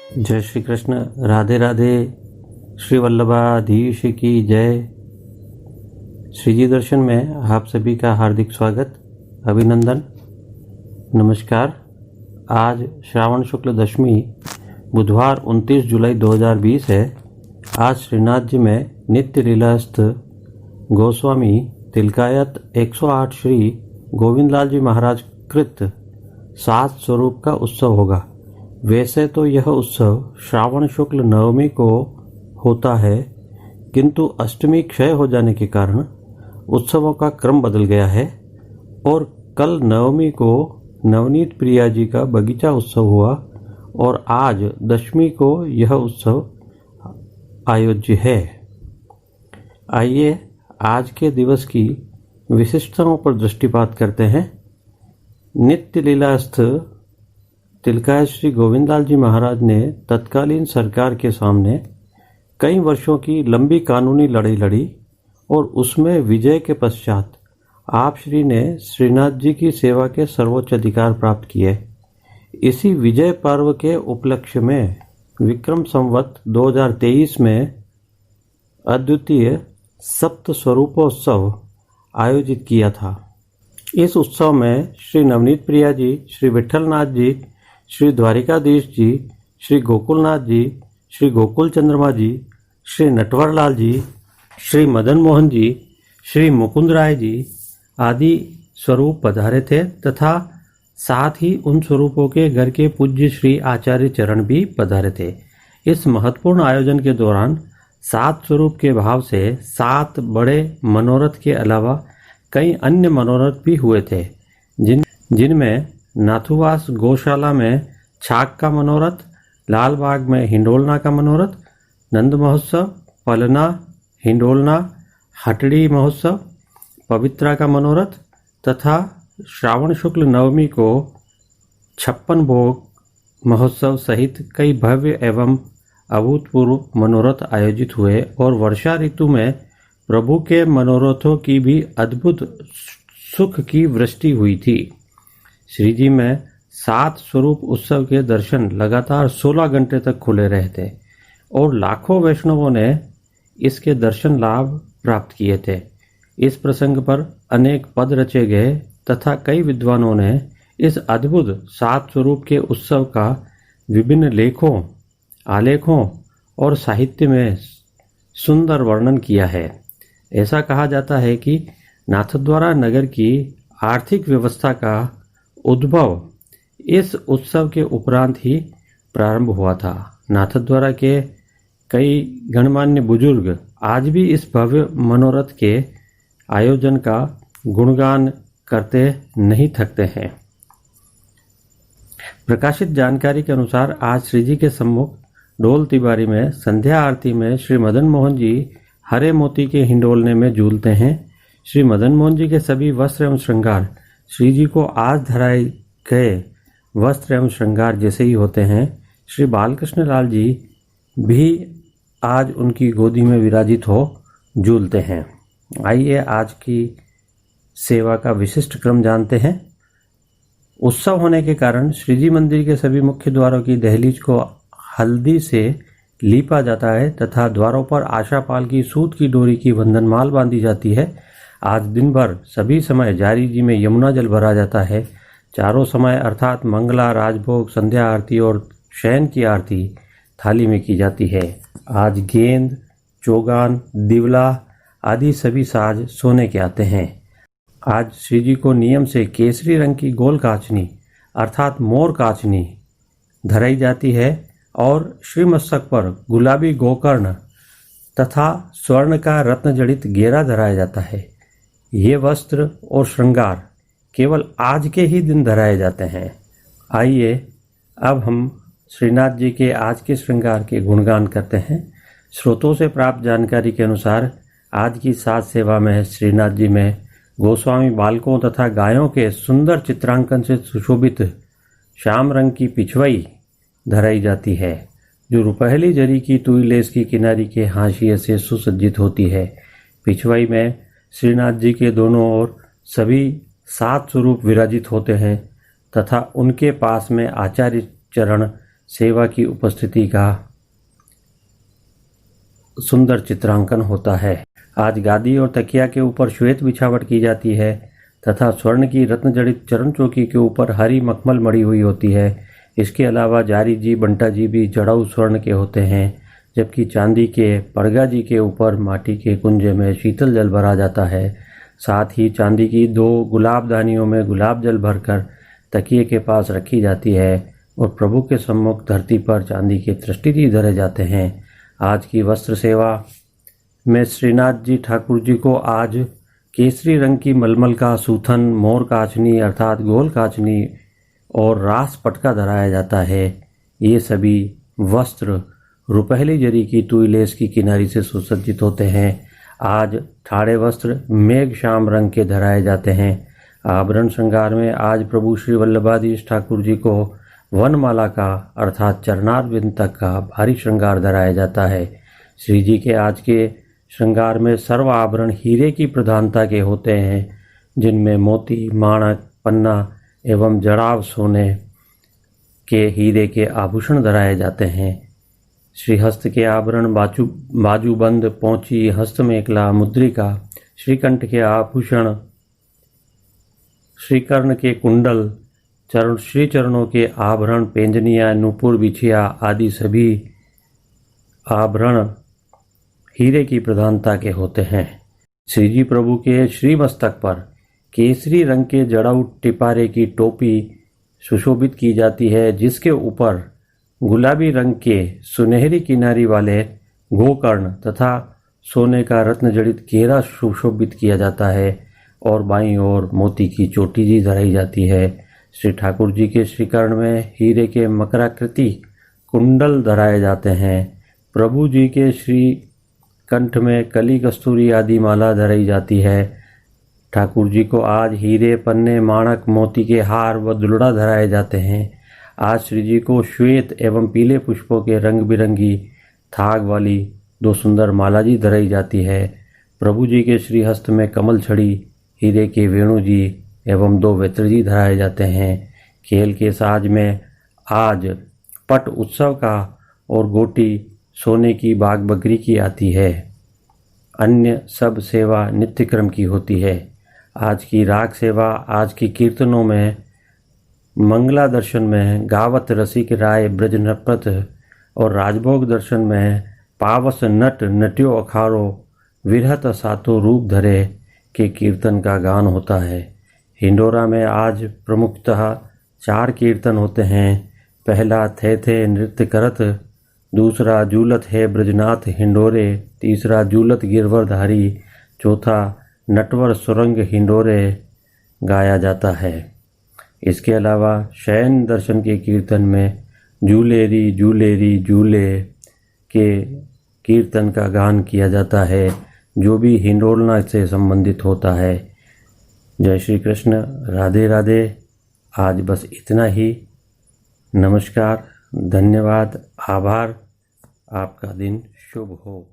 जय श्री कृष्ण। राधे राधे। श्री वल्लभाधीश की जय। श्री जी दर्शन में आप सभी का हार्दिक स्वागत, अभिनंदन, नमस्कार। आज श्रावण शुक्ल दशमी बुधवार 29 जुलाई 2020 है। आज श्रीनाथ जी में नित्य लीलास्थ गोस्वामी तिलकायत 108 श्री गोविंदलाल जी महाराज कृत 7 स्वरूप का उत्सव होगा। वैसे तो यह उत्सव श्रावण शुक्ल नवमी को होता है, किंतु अष्टमी क्षय हो जाने के कारण उत्सवों का क्रम बदल गया है और कल नवमी को नवनीत प्रिया जी का बगीचा उत्सव हुआ और आज दशमी को यह उत्सव आयोज्य है। आइए आज के दिवस की विशिष्टताओं पर दृष्टिपात करते हैं। नित्य लीलास्थ तिलकायत श्री गोविंदलाल जी महाराज ने तत्कालीन सरकार के सामने कई वर्षों की लंबी कानूनी लड़ाई लड़ी और उसमें विजय के पश्चात आप श्री ने श्रीनाथ जी की सेवा के सर्वोच्च अधिकार प्राप्त किए। इसी विजय पर्व के उपलक्ष्य में विक्रम संवत 2023 में अद्वितीय सप्त स्वरूपोत्सव आयोजित किया था। इस उत्सव में श्री नवनीत प्रिया जी, श्री विठलनाथ जी, श्री द्वारिकाधीश जी, श्री गोकुलनाथ जी, श्री गोकुल चंद्रमा जी, श्री नटवरलाल जी, श्री मदन मोहन जी, श्री मुकुंद राय जी आदि स्वरूप पधारे थे तथा साथ ही उन स्वरूपों के घर के पूज्य श्री आचार्य चरण भी पधारे थे। इस महत्वपूर्ण आयोजन के दौरान 7 स्वरूप के भाव से 7 बड़े मनोरथ के अलावा कई अन्य मनोरथ भी हुए थे, जिनमें नाथुवास गौशाला में छाक का मनोरथ, लाल बाग में हिंडोलना का मनोरथ, नंद महोत्सव, पलना, हिंडोलना, हटड़ी महोत्सव, पवित्रा का मनोरथ तथा श्रावण शुक्ल नवमी को 56 भोग महोत्सव सहित कई भव्य एवं अभूतपूर्व मनोरथ आयोजित हुए और वर्षा ऋतु में प्रभु के मनोरथों की भी अद्भुत सुख की वृष्टि हुई थी। श्री जी में 7 स्वरूप उत्सव के दर्शन लगातार 16 घंटे तक खुले रहे थे और लाखों वैष्णवों ने इसके दर्शन लाभ प्राप्त किए थे। इस प्रसंग पर अनेक पद रचे गए तथा कई विद्वानों ने इस अद्भुत 7 स्वरूप के उत्सव का विभिन्न लेखों, आलेखों और साहित्य में सुंदर वर्णन किया है। ऐसा कहा जाता है कि नाथद्वारा नगर की आर्थिक व्यवस्था का उद्भव इस उत्सव के उपरांत ही प्रारंभ हुआ था। नाथद्वारा के कई गणमान्य बुजुर्ग आज भी इस भव्य मनोरथ के आयोजन का गुणगान करते नहीं थकते हैं। प्रकाशित जानकारी के अनुसार आज श्री जी के सम्मुख डोल तिवारी में संध्या आरती में श्री मदन मोहन जी हरे मोती के हिंडोलने में झूलते हैं। श्री मदन मोहन जी के सभी वस्त्र एवं श्रृंगार श्री जी को आज धराए गए वस्त्र एवं श्रृंगार जैसे ही होते हैं। श्री बालकृष्ण लाल जी भी आज उनकी गोदी में विराजित हो झूलते हैं। आइए आज की सेवा का विशिष्ट क्रम जानते हैं। उत्सव होने के कारण श्री जी मंदिर के सभी मुख्य द्वारों की दहलीज को हल्दी से लीपा जाता है तथा द्वारों पर आशापाल की सूत की डोरी की बंधनमाल बांधी जाती है। आज दिन भर सभी समय जारी जी में यमुना जल भरा जाता है। चारों समय अर्थात मंगला, राजभोग, संध्या आरती और शयन की आरती थाली में की जाती है। आज गेंद, चौगान, दिवला आदि सभी साज सोने के आते हैं। आज श्री जी को नियम से केसरी रंग की गोल कांचनी अर्थात मोर कांचनी धराई जाती है और श्रीमस्तक पर गुलाबी गोकर्ण तथा स्वर्ण का रत्न जड़ित घेरा धराया जाता है। ये वस्त्र और श्रृंगार केवल आज के ही दिन धराए जाते हैं। आइए अब हम श्रीनाथ जी के आज के श्रृंगार के गुणगान करते हैं। स्रोतों से प्राप्त जानकारी के अनुसार आज की साज सेवा में श्रीनाथ जी में गोस्वामी बालकों तथा गायों के सुंदर चित्रांकन से सुशोभित श्याम रंग की पिछवाई धराई जाती है, जो रुपहली जरी की तुई लेस की किनारी के हाशिए से सुसज्जित होती है। पिछवाई में श्रीनाथ जी के दोनों ओर सभी 7 स्वरूप विराजित होते हैं तथा उनके पास में आचार्य चरण सेवा की उपस्थिति का सुंदर चित्रांकन होता है। आज गादी और तकिया के ऊपर श्वेत बिछावट की जाती है तथा स्वर्ण की रत्न जड़ित चरण चौकी के ऊपर हरी मखमल मड़ी हुई होती है। इसके अलावा जारी जी बंटा जी भी जड़ाऊ स्वर्ण के होते हैं, जबकि चांदी के पड़गा जी के ऊपर माटी के कुंजे में शीतल जल भरा जाता है। साथ ही चांदी की 2 गुलाबदानियों में गुलाब जल भरकर तकिए के पास रखी जाती है और प्रभु के सम्मुख धरती पर चांदी के तृष्टि धरे जाते हैं। आज की वस्त्र सेवा में श्रीनाथ जी ठाकुर जी को आज केसरी रंग की मलमल का सूथन, मोर काचनी अर्थात गोल काचनी और रास पटका धराया जाता है। ये सभी वस्त्र रुपहली जरी की तुई लेस की किनारी से सुसज्जित होते हैं। आज ठाड़े वस्त्र मेघ श्याम रंग के धराए जाते हैं। आभरण श्रृंगार में आज प्रभु श्री वल्लभाधीश ठाकुर जी को वनमाला का अर्थात चरणारविंद तक का भारी श्रृंगार धराया जाता है। श्री जी के आज के श्रृंगार में सर्व आभरण हीरे की प्रधानता के होते हैं, जिनमें मोती, माणक, पन्ना एवं जड़ाव सोने के हीरे के आभूषण धराए जाते हैं। श्रीहस्त के आभरण बाजूबंद, पोंची, हस्तमेखला, मुद्रिका, श्रीकंठ के आभूषण, श्रीकर्ण के कुंडल, श्री चरणों के आभरण, पेंजनिया, नूपुर, बिछिया आदि सभी आभरण हीरे की प्रधानता के होते हैं। श्री जी प्रभु के श्री मस्तक पर केसरी रंग के जड़ाऊ टिपारे की टोपी सुशोभित की जाती है, जिसके ऊपर गुलाबी रंग के सुनहरी किनारी वाले गोकर्ण तथा सोने का रत्न जड़ित घेरा सुशोभित किया जाता है और बाईं ओर मोती की चोटी जी धराई जाती है। श्री ठाकुर जी के श्रीकर्ण में हीरे के मकराकृति कुंडल धराए जाते हैं। प्रभु जी के श्री कंठ में कली कस्तूरी आदि माला धराई जाती है। ठाकुर जी को आज हीरे, पन्ने, माणक, मोती के हार व दुलड़ा धराए जाते हैं। आज श्री जी को श्वेत एवं पीले पुष्पों के रंग बिरंगी थाग वाली 2 सुंदर माला जी धराई जाती है। प्रभु जी के श्रीहस्त में कमल छड़ी, हीरे के वेणु जी एवं 2 वेत्र जी धराए जाते हैं। खेल के साज में आज पट उत्सव का और गोटी सोने की बाग बकरी की आती है। अन्य सब सेवा नित्य क्रम की होती है। आज की राग सेवा आज की कीर्तनों में मंगला दर्शन में गावत रसिक राय ब्रज नृपत और राजभोग दर्शन में पावस नट नट्यो अखारो विरहत सातो रूप धरे के कीर्तन का गान होता है। हिंडोरा में आज प्रमुखतः 4 कीर्तन होते हैं। पहला थे नृत्य करत, दूसरा जूलत है ब्रजनाथ हिंडोरे, तीसरा जूलत गिरवरधारी, चौथा नटवर सुरंग हिंडोरे गाया जाता है। इसके अलावा शयन दर्शन के कीर्तन में जूलेरी जूलेरी जूले के कीर्तन का गान किया जाता है, जो भी हिंडोलना से संबंधित होता है। जय श्री कृष्ण, राधे राधे। आज बस इतना ही। नमस्कार, धन्यवाद, आभार। आपका दिन शुभ हो।